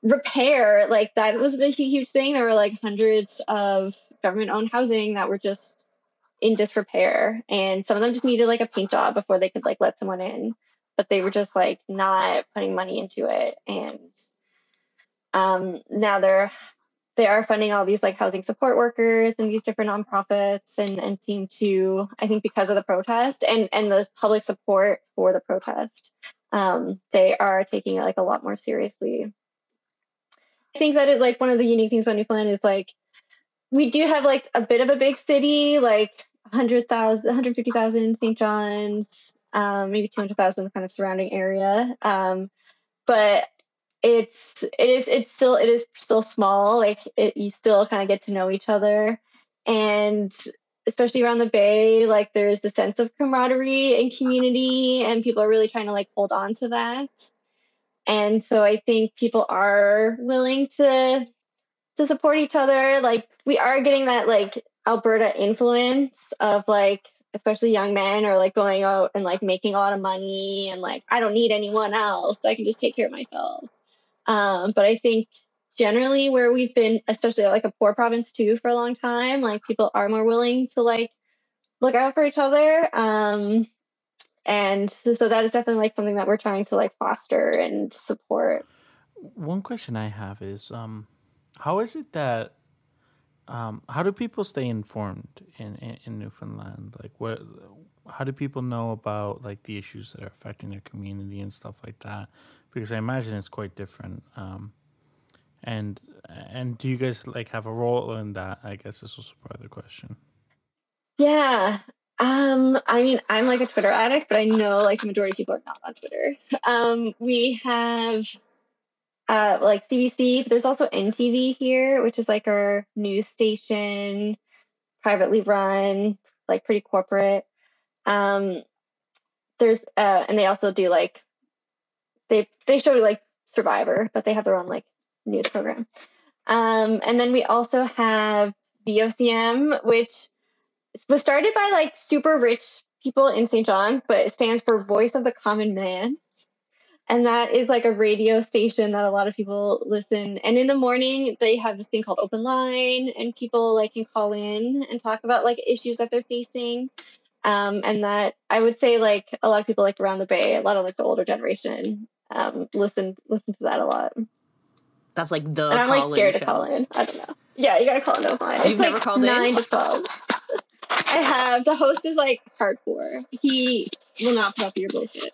repair. Like, that was a huge thing. There were like hundreds of government owned housing that were just in disrepair, and some of them just needed like a paint job before they could like let someone in, but they were just like not putting money into it. And now they are funding all these like housing support workers and these different nonprofits, and seem to, I think, because of the protest and the public support for the protest, they are taking it like a lot more seriously. I think that is like one of the unique things about Newfoundland is like we do have like a bit of a big city, like 100,000, 150,000 St. John's, maybe 200,000 kind of surrounding area. But it is still small. Like, you still kind of get to know each other, and especially around the bay, like there's the sense of camaraderie and community, and people are really trying to like hold on to that. And so I think people are willing to support each other. Like we are getting that like Alberta influence of like especially young men are like going out and like making a lot of money and like I don't need anyone else. I can just take care of myself. But I think generally where we've been, especially like a poor province too for a long time, like people are more willing to like look out for each other. And so that is definitely like something that we're trying to like foster and support. One question I have is, how is it that, how do people stay informed in Newfoundland? Like, how do people know about like the issues that are affecting their community and stuff like that? Because I imagine it's quite different. And do you guys like have a role in that? I guess this was part of the question. Yeah. I mean, I'm like a Twitter addict, but I know like the majority of people are not on Twitter. We have like CBC, but there's also NTV here, which is like our news station, privately run, like pretty corporate. There's and they also do like they show like Survivor, but they have their own like news program. And then we also have VOCM, which was started by like super rich people in St. John's, but it stands for Voice of the Common Man. And that is like a radio station that a lot of people listen. And in the morning, they have this thing called Open Line, and people like can call in and talk about like issues that they're facing. And that I would say like a lot of people like around the Bay, a lot of like the older generation, listen to that a lot. That's like the and I'm like scared show. to call in. I don't know. Yeah, you gotta call in Open Line. You've it's never like called 9 in? to 12. I have. The host is like hardcore. He will not put up your bullshit.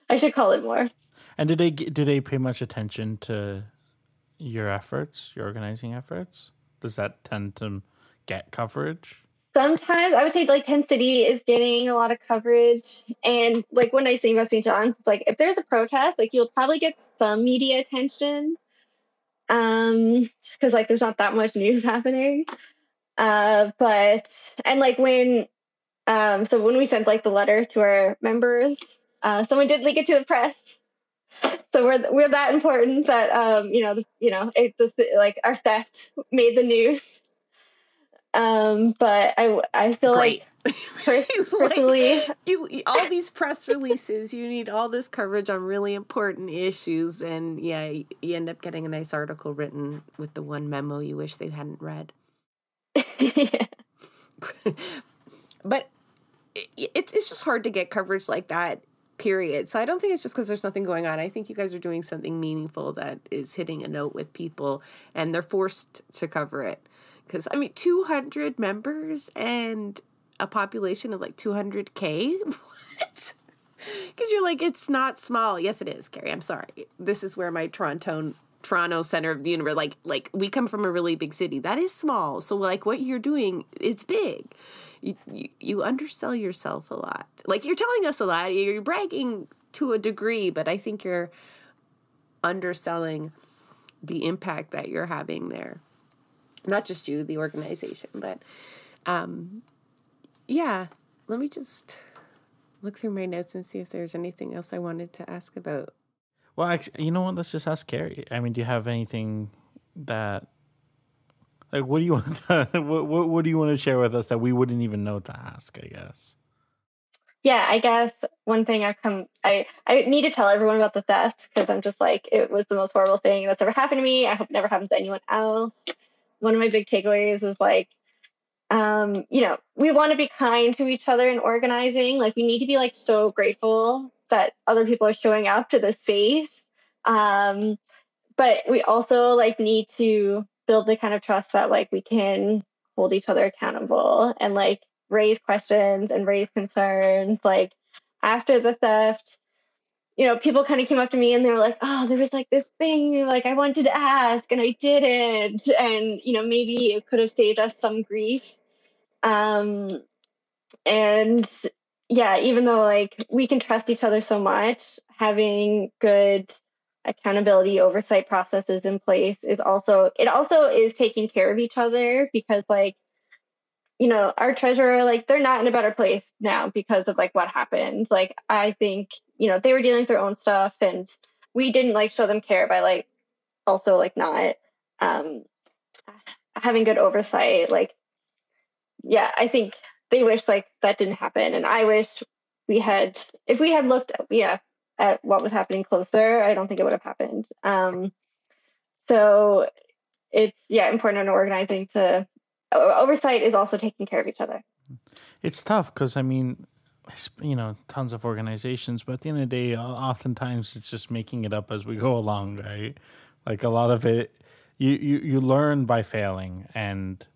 I should call it more. And do they pay much attention to your efforts, your organizing efforts? Does that tend to get coverage? Sometimes I would say like 10 City is getting a lot of coverage. And like when I sing about St. John's, it's like if there's a protest, like you'll probably get some media attention. Just because like there's not that much news happening. But and like when so when we sent like the letter to our members, someone did leak it to the press. So we're that important that like our theft made the news. But I feel Great. like personally, all these press releases, you need all this coverage on really important issues, and yeah, you end up getting a nice article written with the one memo you wish they hadn't read. Yeah. But it's just hard to get coverage like that, period. So I don't think it's just because there's nothing going on. I think you guys are doing something meaningful that is hitting a note with people, and they're forced to cover it. Because, I mean, 200 members and a population of like 200K? What? Because you're like, it's not small. Yes, it is, Carrie. I'm sorry. This is where my Toronto center of the universe, like we come from a really big city. That is small. So like what you're doing, it's big. You undersell yourself a lot. Like you're telling us a lot. You're bragging to a degree, but I think you're underselling the impact that you're having there. Not just you, the organization, but yeah, let me just look through my notes and see if there's anything else I wanted to ask about. Well, actually, you know what? Let's just ask Carrie. I mean, do you have anything that, like, what do you want to, what do you want to share with us that we wouldn't even know to ask, I guess? Yeah, I guess one thing I need to tell everyone about the theft because I'm just like, it was the most horrible thing that's ever happened to me. I hope it never happens to anyone else. One of my big takeaways was like, we want to be kind to each other in organizing. Like we need to be like so grateful that other people are showing up to this space. But we also like need to build the kind of trust that like we can hold each other accountable and like raise questions and raise concerns. Like after the theft, people kind of came up to me and they were like, oh, there was like this thing like I wanted to ask and I didn't. And, maybe it could have saved us some grief. And yeah, even though like we can trust each other so much, having good accountability oversight processes in place is also taking care of each other because like, our treasurer, like they're not in a better place now because of like what happened. Like, I think, they were dealing with their own stuff, and we didn't like show them care by like also like not having good oversight. Like, yeah, I think they wish like that didn't happen, and I wish if we had looked at what was happening closer, I don't think it would have happened. So it's important in organizing to oversight is also taking care of each other. It's tough because, I mean, tons of organizations, but at the end of the day, oftentimes it's just making it up as we go along, right? Like a lot of it, you learn by failing, and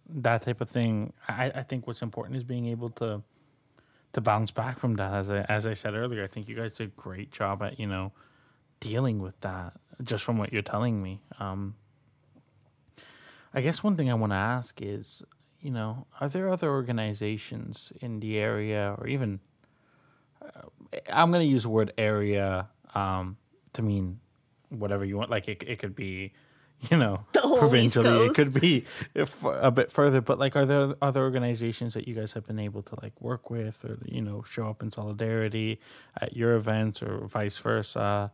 that type of thing. I think what's important is being able to bounce back from that. As I said earlier, I think you guys did a great job at dealing with that. Just from what you're telling me, I guess one thing I want to ask is, are there other organizations in the area, or even I'm going to use the word area to mean whatever you want. Like it could be, provincially, it could be a bit further. But like, are there other organizations that you guys have been able to like work with, or show up in solidarity at your events, or vice versa?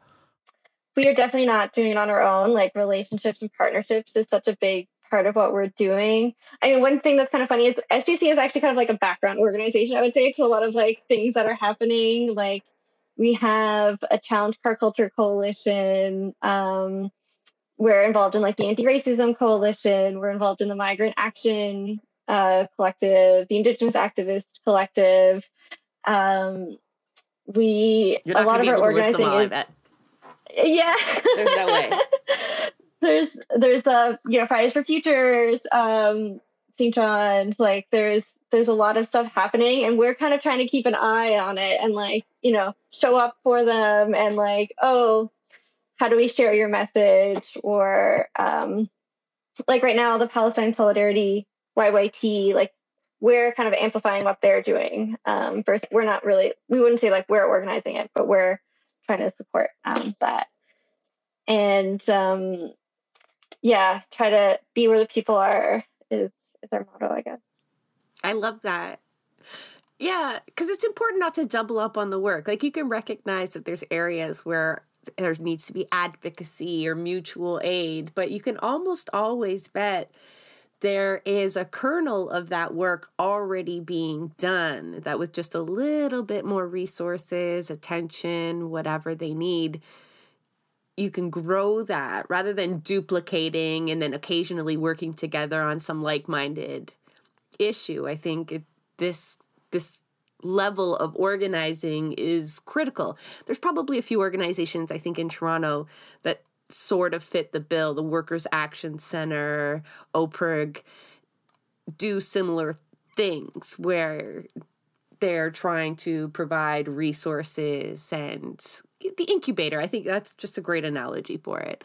We are definitely not doing it on our own. Like, relationships and partnerships is such a big part of what we're doing. I mean, one thing that's kind of funny is SGC is actually kind of like a background organization, I would say, to a lot of like things that are happening. Like, we have a Challenge Car Culture Coalition. We're involved in like the Anti-Racism Coalition. We're involved in the Migrant Action Collective, the Indigenous Activist Collective. You're not a lot of our organizing all, is. Yeah. There's no way. there's Fridays for Futures, St. John's, like there's a lot of stuff happening, and we're kind of trying to keep an eye on it and like, show up for them, and like, oh, how do we share your message? Or like right now, the Palestine Solidarity YYT, like we're kind of amplifying what they're doing. Versus we wouldn't say like we're organizing it, but we're trying to support that. And try to be where the people are is our motto, I guess. I love that. Yeah, because it's important not to double up on the work. Like, you can recognize that there's areas where there needs to be advocacy or mutual aid, but you can almost always bet there is a kernel of that work already being done, that with just a little bit more resources, attention, whatever they need, you can grow that rather than duplicating and then occasionally working together on some like-minded issue. I think this level of organizing is critical. There's probably a few organizations, I think, in Toronto that sort of fit the bill. The Workers' Action Center, OPIRG, do similar things where they're trying to provide resources, and the incubator, I think that's just a great analogy for it.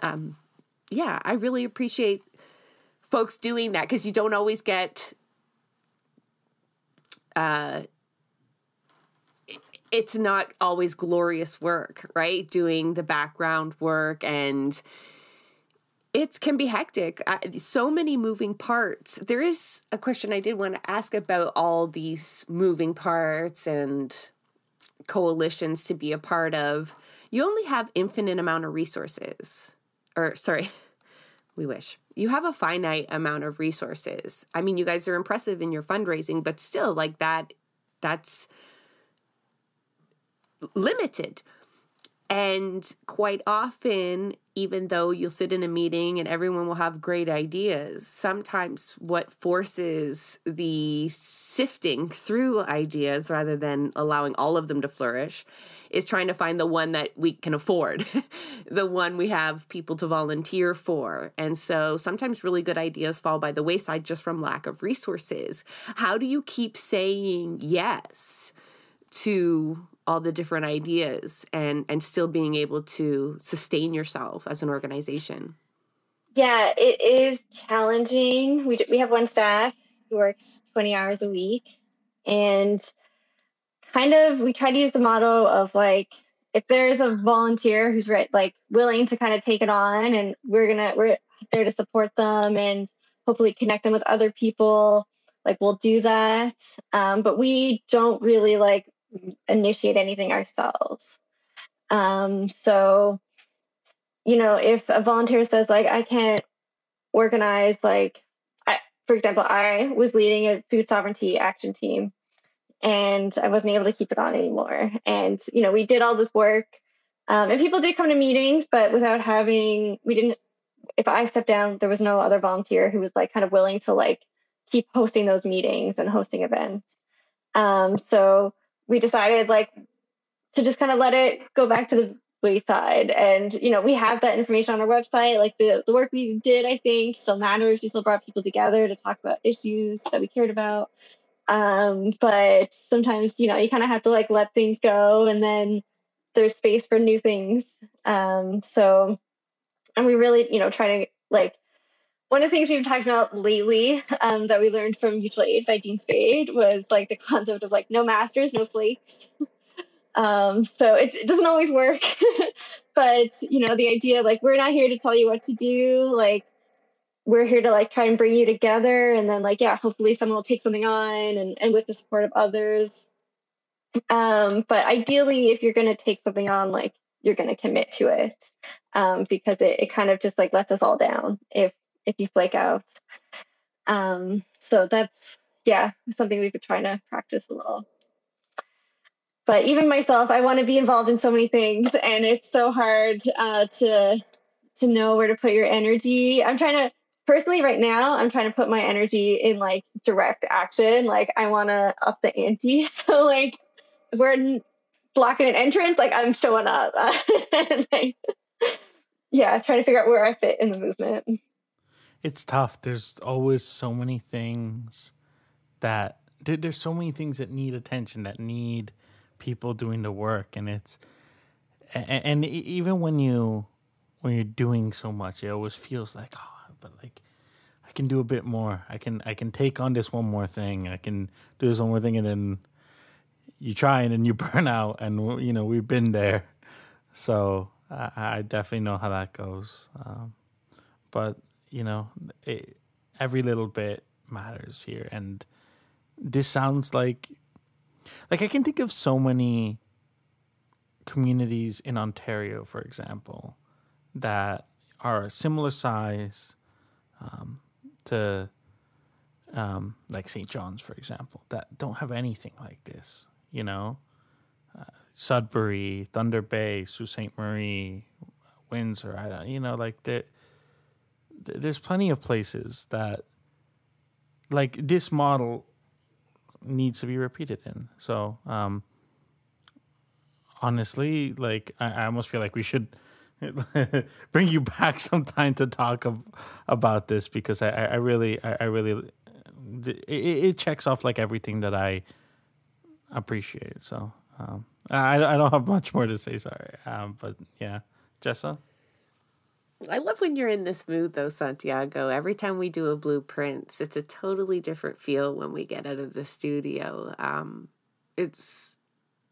I really appreciate folks doing that, because you don't always get it's not always glorious work, right? Doing the background work, and it can be hectic. So many moving parts. There is a question I did want to ask about all these moving parts and coalitions to be a part of. You only have infinite amount of resources. We wish. You have a finite amount of resources. I mean, you guys are impressive in your fundraising, but still, like that's limited. And quite often, even though you'll sit in a meeting and everyone will have great ideas, sometimes what forces the sifting through ideas rather than allowing all of them to flourish is trying to find the one that we can afford, the one we have people to volunteer for. And so sometimes really good ideas fall by the wayside just from lack of resources. How do you keep saying yes to all the different ideas and still being able to sustain yourself as an organization? Yeah, it is challenging. We have one staff who works 20 hours a week, and kind of we try to use the motto of like, if there's a volunteer who's willing to kind of take it on, and we're there to support them and hopefully connect them with other people, like we'll do that. But we don't really initiate anything ourselves. So, if a volunteer says like, I can't organize, like, for example, I was leading a food sovereignty action team and I wasn't able to keep it on anymore. And, we did all this work, and people did come to meetings, but if I stepped down, there was no other volunteer who was like kind of willing to like keep hosting those meetings and hosting events. So we decided like to just kind of let it go back to the wayside. And, we have that information on our website. Like the work we did, I think, still matters. We still brought people together to talk about issues that we cared about. But sometimes, you kind of have to like let things go, and then there's space for new things. And we really, try to like, one of the things we've talked about lately, that we learned from Mutual Aid by Dean Spade was like the concept of like no masters, no flakes. So it doesn't always work, but the idea, like, we're not here to tell you what to do. Like, we're here to like try and bring you together, and then like, yeah, hopefully someone will take something on and with the support of others. But ideally, if you're going to take something on, like, you're going to commit to it, because it kind of just like lets us all down if you flake out. So that's, something we've been trying to practice a little. But even myself, I want to be involved in so many things, and it's so hard to know where to put your energy. Personally, right now, I'm trying to put my energy in like direct action. Like, I want to up the ante. So like, if we're blocking an entrance, like, I'm showing up. And like, trying to figure out where I fit in the movement. It's tough. There's always so many things there's so many things that need attention, that need people doing the work, and even when you're doing so much, it always feels like, but like, I can do a bit more. I can take on this one more thing. I can do this one more thing, and then you try and then you burn out, and we've been there. So I definitely know how that goes. But every little bit matters here, and this sounds like I can think of so many communities in Ontario, for example, that are similar size to like St. John's, for example, that don't have anything like this. Sudbury, Thunder Bay, Sault Ste. Marie, Windsor. There's plenty of places that like this model needs to be repeated in. So honestly, like, I almost feel like we should bring you back sometime to talk about this, because I really it checks off like everything that I appreciate. So I don't have much more to say, sorry. But yeah, Jessa? I love when you're in this mood, though, Santiago. Every time we do a Blueprints, it's a totally different feel when we get out of the studio. It's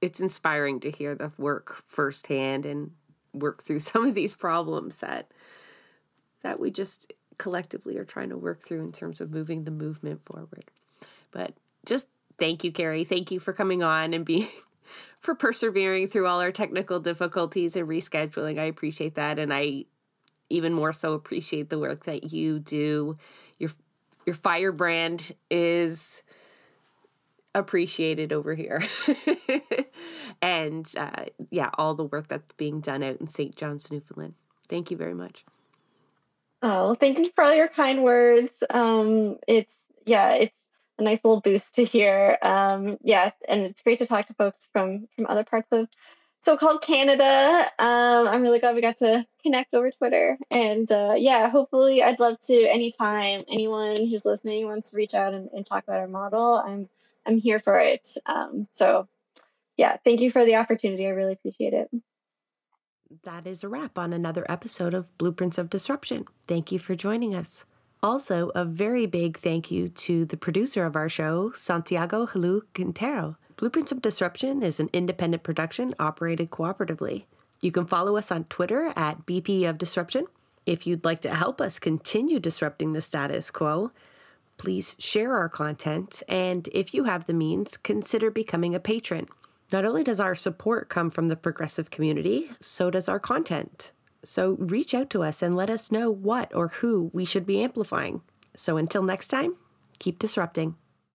inspiring to hear the work firsthand and work through some of these problems that we just collectively are trying to work through in terms of moving the movement forward. But just thank you, Carrie. Thank you for coming on and for persevering through all our technical difficulties and rescheduling. I appreciate that, and I even more so appreciate the work that you do. Your firebrand is appreciated over here. And all the work that's being done out in St. John's, Newfoundland. Thank you very much. Oh, thank you for all your kind words. It's a nice little boost to hear. And it's great to talk to folks from other parts of so-called Canada. I'm really glad we got to connect over Twitter. And hopefully, I'd love to, anytime anyone who's listening wants to reach out and talk about our model, I'm here for it. Thank you for the opportunity. I really appreciate it. That is a wrap on another episode of Blueprints of Disruption. Thank you for joining us. Also, a very big thank you to the producer of our show, Santiago Halu Quintero. Blueprints of Disruption is an independent production operated cooperatively. You can follow us on Twitter at BP of Disruption. If you'd like to help us continue disrupting the status quo, please share our content, and if you have the means, consider becoming a patron. Not only does our support come from the progressive community, so does our content. So reach out to us and let us know what or who we should be amplifying. So until next time, keep disrupting.